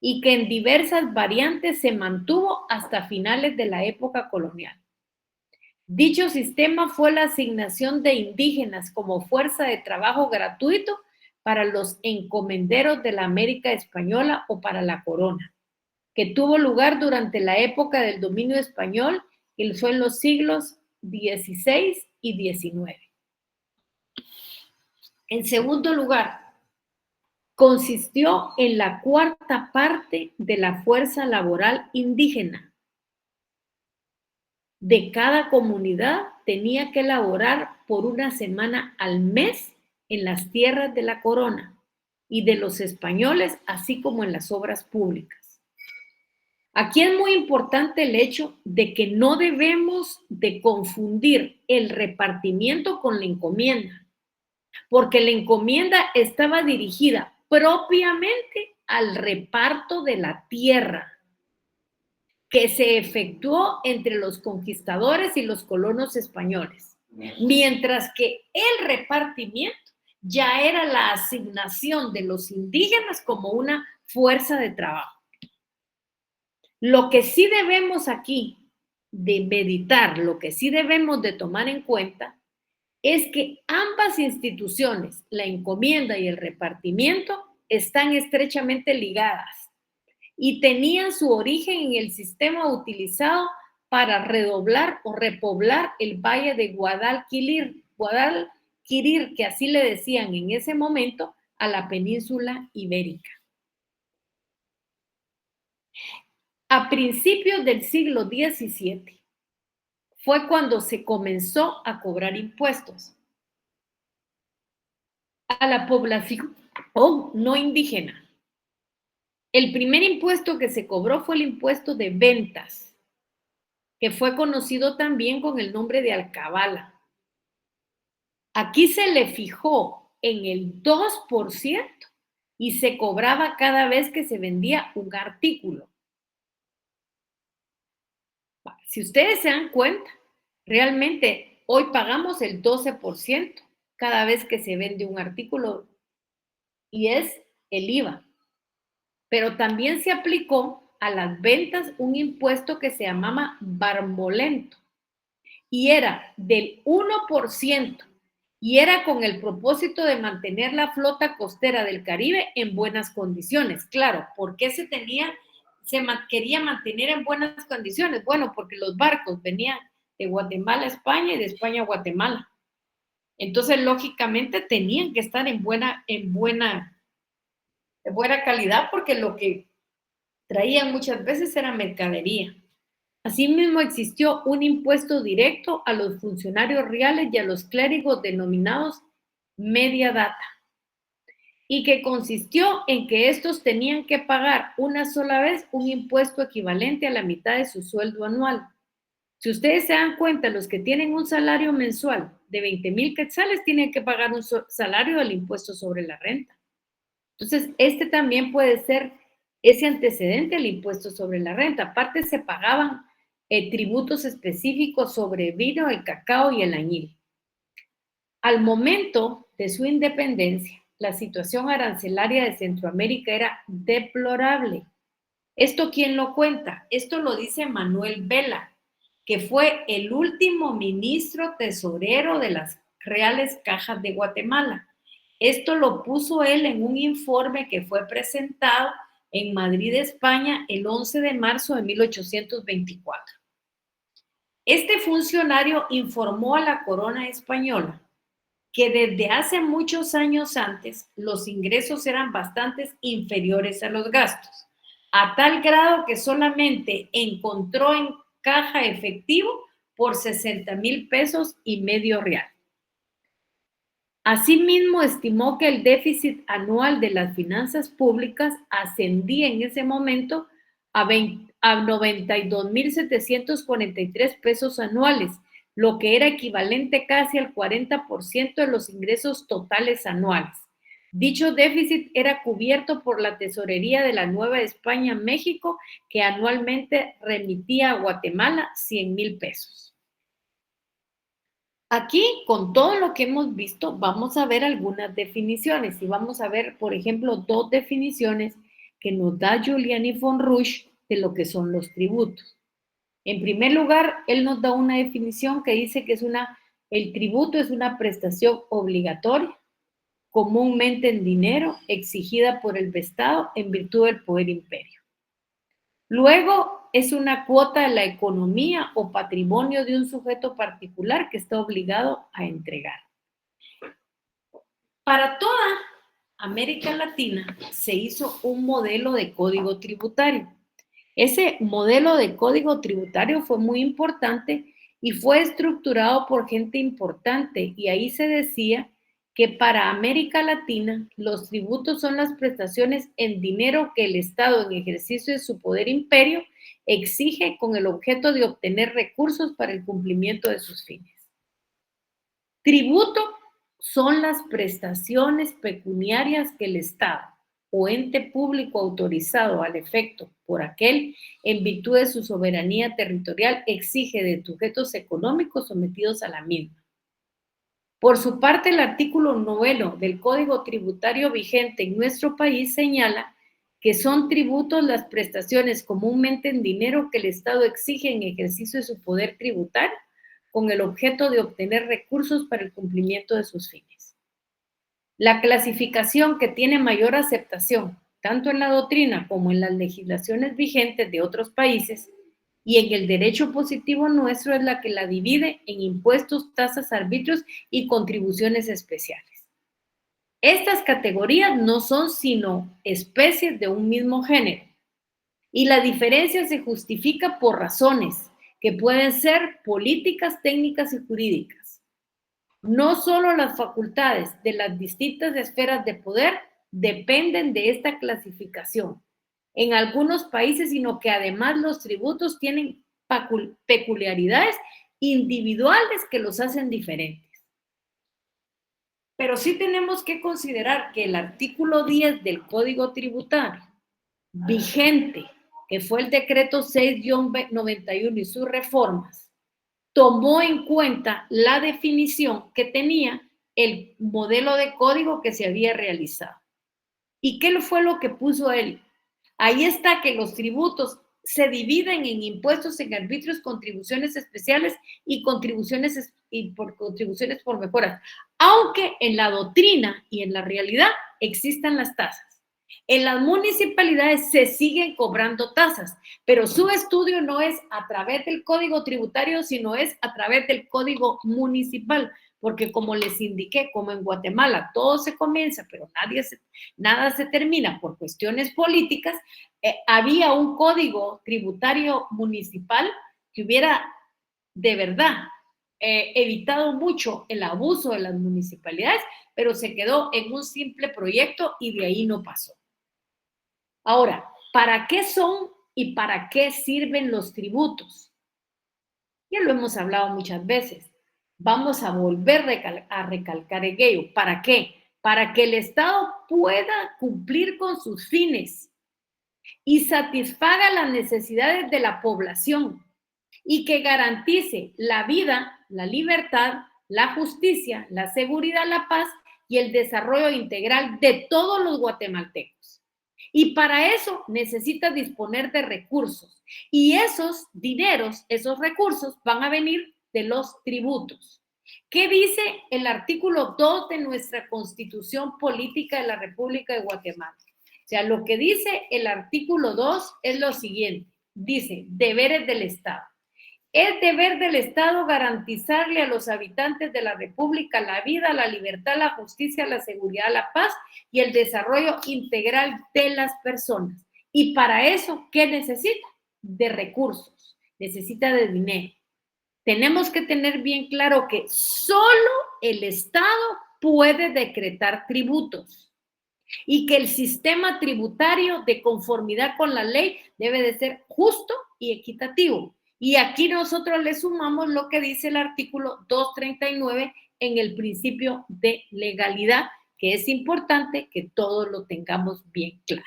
y que en diversas variantes se mantuvo hasta finales de la época colonial. Dicho sistema fue la asignación de indígenas como fuerza de trabajo gratuito para los encomenderos de la América española o para la corona, que tuvo lugar durante la época del dominio español y fue en los siglos XVI y XIX. En segundo lugar, consistió en la cuarta parte de la fuerza laboral indígena. De cada comunidad tenía que laborar por una semana al mes en las tierras de la corona y de los españoles, así como en las obras públicas. Aquí es muy importante el hecho de que no debemos de confundir el repartimiento con la encomienda, porque la encomienda estaba dirigida propiamente al reparto de la tierra que se efectuó entre los conquistadores y los colonos españoles, mientras que el repartimiento ya era la asignación de los indígenas como una fuerza de trabajo. Lo que sí debemos aquí de meditar, lo que sí debemos de tomar en cuenta es que ambas instituciones, la encomienda y el repartimiento, están estrechamente ligadas y tenían su origen en el sistema utilizado para redoblar o repoblar el valle de Guadalquivir, que así le decían en ese momento a la península ibérica. A principios del siglo XVII fue cuando se comenzó a cobrar impuestos a la población no indígena. El primer impuesto que se cobró fue el impuesto de ventas, que fue conocido también con el nombre de alcabala. Aquí se le fijó en el 2% y se cobraba cada vez que se vendía un artículo. Si ustedes se dan cuenta, realmente hoy pagamos el 12% cada vez que se vende un artículo y es el IVA. Pero también se aplicó a las ventas un impuesto que se llamaba barmolento y era del 1% y era con el propósito de mantener la flota costera del Caribe en buenas condiciones. Claro, ¿por qué se quería mantener en buenas condiciones? Bueno, porque los barcos venían de Guatemala a España y de España a Guatemala. Entonces, lógicamente, tenían que estar en buena calidad porque lo que traían muchas veces era mercadería. Asimismo, existió un impuesto directo a los funcionarios reales y a los clérigos denominados media data. y que consistió en que estos tenían que pagar una sola vez un impuesto equivalente a la mitad de su sueldo anual. Si ustedes se dan cuenta, los que tienen un salario mensual de 20,000 quetzales tienen que pagar un salario del impuesto sobre la renta. Entonces, este también puede ser ese antecedente al impuesto sobre la renta. Aparte, se pagaban tributos específicos sobre vino, el cacao y el añil. Al momento de su independencia, la situación arancelaria de Centroamérica era deplorable. ¿Esto quién lo cuenta? Esto lo dice Manuel Vela, que fue el último ministro tesorero de las Reales Cajas de Guatemala. Esto lo puso él en un informe que fue presentado en Madrid, España, el 11 de marzo de 1824. Este funcionario informó a la corona española que desde hace muchos años antes los ingresos eran bastante inferiores a los gastos, a tal grado que solamente encontró en caja efectivo por 60,000 pesos y medio real. Asimismo, estimó que el déficit anual de las finanzas públicas ascendía en ese momento a 92,743 pesos anuales, lo que era equivalente casi al 40% de los ingresos totales anuales. Dicho déficit era cubierto por la tesorería de la Nueva España, México, que anualmente remitía a Guatemala 100,000 pesos. Aquí, con todo lo que hemos visto, vamos a ver algunas definiciones y vamos a ver, por ejemplo, dos definiciones que nos da Giuliani von Rusch de lo que son los tributos. En primer lugar, él nos da una definición que dice que el tributo es una prestación obligatoria, comúnmente en dinero, exigida por el Estado en virtud del poder imperio. Luego, es una cuota de la economía o patrimonio de un sujeto particular que está obligado a entregar. Para toda América Latina se hizo un modelo de código tributario. Ese modelo de código tributario fue muy importante y fue estructurado por gente importante, y ahí se decía que para América Latina los tributos son las prestaciones en dinero que el Estado, en ejercicio de su poder imperio, exige con el objeto de obtener recursos para el cumplimiento de sus fines. Tributo son las prestaciones pecuniarias que el Estado o ente público autorizado al efecto por aquel, en virtud de su soberanía territorial, exige de sujetos económicos sometidos a la misma. Por su parte, el artículo 9 del Código Tributario vigente en nuestro país señala que son tributos las prestaciones comúnmente en dinero que el Estado exige en ejercicio de su poder tributario con el objeto de obtener recursos para el cumplimiento de sus fines. La clasificación que tiene mayor aceptación, tanto en la doctrina como en las legislaciones vigentes de otros países y en el derecho positivo nuestro, es la que la divide en impuestos, tasas, arbitrios y contribuciones especiales. Estas categorías no son sino especies de un mismo género, y la diferencia se justifica por razones que pueden ser políticas, técnicas y jurídicas. No solo las facultades de las distintas esferas de poder dependen de esta clasificación en algunos países, sino que además los tributos tienen peculiaridades individuales que los hacen diferentes. Pero sí tenemos que considerar que el artículo 10 del Código Tributario vigente, que fue el decreto 6-91 y sus reformas, tomó en cuenta la definición que tenía el modelo de código que se había realizado. ¿Y qué fue lo que puso él? Ahí está que los tributos se dividen en impuestos, en arbitrios, contribuciones especiales y contribuciones por mejoras, aunque en la doctrina y en la realidad existan las tasas. En las municipalidades se siguen cobrando tasas, pero su estudio no es a través del código tributario, sino es a través del código municipal, porque como les indiqué, como en Guatemala todo se comienza, pero nada se termina por cuestiones políticas, había un código tributario municipal que hubiera de verdad evitado mucho el abuso de las municipalidades, pero se quedó en un simple proyecto y de ahí no pasó. Ahora, ¿para qué son y para qué sirven los tributos? Ya lo hemos hablado muchas veces. Vamos a volver a recalcar aquello. ¿Para qué? Para que el Estado pueda cumplir con sus fines y satisfaga las necesidades de la población y que garantice la vida, la libertad, la justicia, la seguridad, la paz y el desarrollo integral de todos los guatemaltecos. Y para eso necesita disponer de recursos. Y esos dineros, esos recursos van a venir de los tributos. ¿Qué dice el artículo 2 de nuestra Constitución Política de la República de Guatemala? O sea, lo que dice el artículo 2 es lo siguiente. Dice, deberes del Estado. Es deber del Estado garantizarle a los habitantes de la República la vida, la libertad, la justicia, la seguridad, la paz y el desarrollo integral de las personas. Y para eso, ¿qué necesita? De recursos, necesita de dinero. Tenemos que tener bien claro que solo el Estado puede decretar tributos y que el sistema tributario de conformidad con la ley debe de ser justo y equitativo. Y aquí nosotros le sumamos lo que dice el artículo 239 en el principio de legalidad, que es importante que todos lo tengamos bien claro.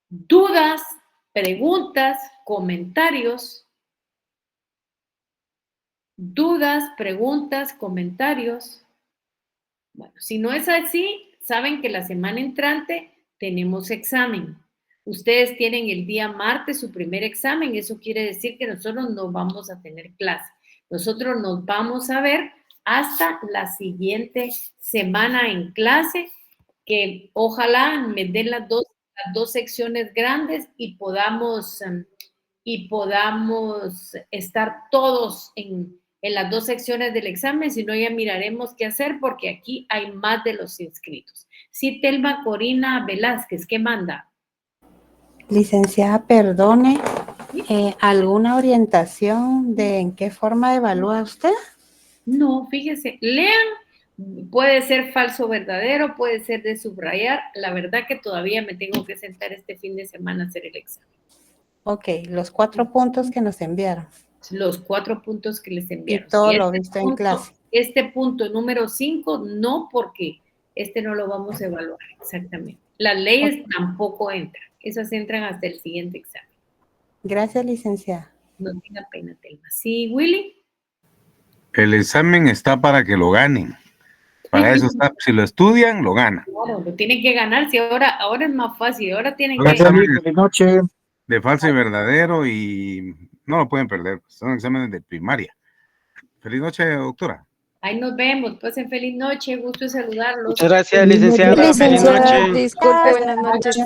¿Dudas, preguntas, comentarios? ¿Dudas, preguntas, comentarios? Bueno, si no es así, saben que la semana entrante tenemos examen. Ustedes tienen el día martes su primer examen, eso quiere decir que nosotros no vamos a tener clase. Nosotros nos vamos a ver hasta la siguiente semana en clase, que ojalá me den las dos secciones grandes y podamos estar todos en las dos secciones del examen, si no ya miraremos qué hacer porque aquí hay más de los inscritos. Sí, Telma Corina Velázquez, ¿qué manda? Licenciada, perdone, ¿alguna orientación de en qué forma evalúa usted? No, fíjese, lean, puede ser falso verdadero, puede ser de subrayar, la verdad que todavía me tengo que sentar este fin de semana a hacer el examen. Ok, los 4 puntos que nos enviaron. Los 4 puntos que les enviaron. Y todo lo visto en clase. Este punto número 5, no, porque este no lo vamos a evaluar, exactamente. Las leyes tampoco entran, esas entran hasta el siguiente examen. Gracias, licenciada. No tenga pena, Telma. ¿Sí, Willy? El examen está para que lo ganen. Para eso está, si lo estudian, lo ganan. Claro, lo tienen que ganar, si ahora es más fácil, ahora tienen Un que... examen Feliz noche. de falso y verdadero y no lo pueden perder. Son exámenes de primaria. Feliz noche, doctora. Ahí nos vemos, pasen feliz noche, gusto en saludarlos. Muchas gracias, licenciada. Feliz noche. Disculpe, buenas noches.